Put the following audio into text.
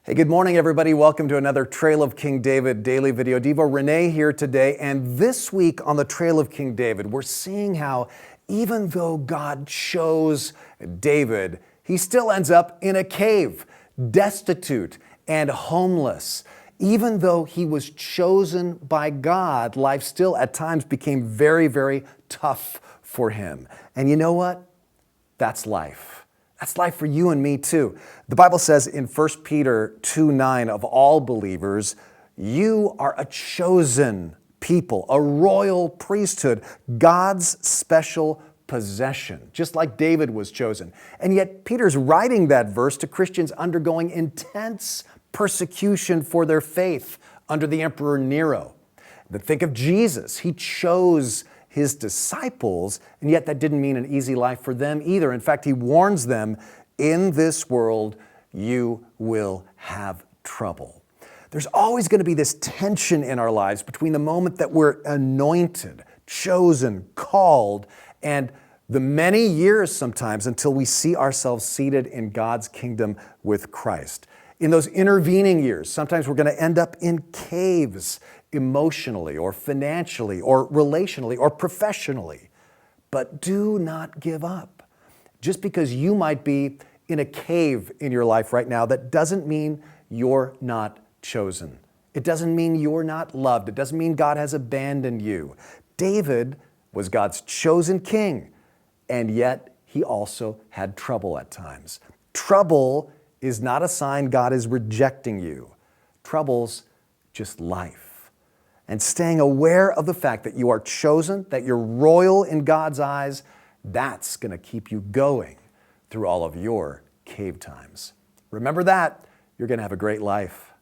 Hey, good morning, everybody. Welcome to another Trail of King David daily video. Devo Rene here today. And this week on the Trail of King David, we're seeing how even though God chose David, he still ends up in a cave, destitute and homeless. Even though he was chosen by God, life still at times became very, very tough for him. And you know what? That's life. That's life for you and me too. The Bible says in 1 Peter 2:9, of all believers, you are a chosen people, a royal priesthood, God's special possession, just like David was chosen. And yet Peter's writing that verse to Christians undergoing intense persecution for their faith under the Emperor Nero. But think of Jesus. He chose his disciples, and yet that didn't mean an easy life for them either. In fact, he warns them, in this world, you will have trouble. There's always going to be this tension in our lives between the moment that we're anointed, chosen, called, and the many years sometimes until we see ourselves seated in God's kingdom with Christ. In those intervening years, sometimes we're going to end up in caves, emotionally or financially or relationally or professionally. But do not give up. Just because you might be in a cave in your life right now, that doesn't mean you're not chosen. It doesn't mean you're not loved. It doesn't mean God has abandoned you. David was God's chosen king, and yet he also had trouble at times. Trouble is not a sign God is rejecting you. Trouble's just life. And staying aware of the fact that you are chosen, that you're royal in God's eyes, that's going to keep you going through all of your cave times. Remember that, you're going to have a great life.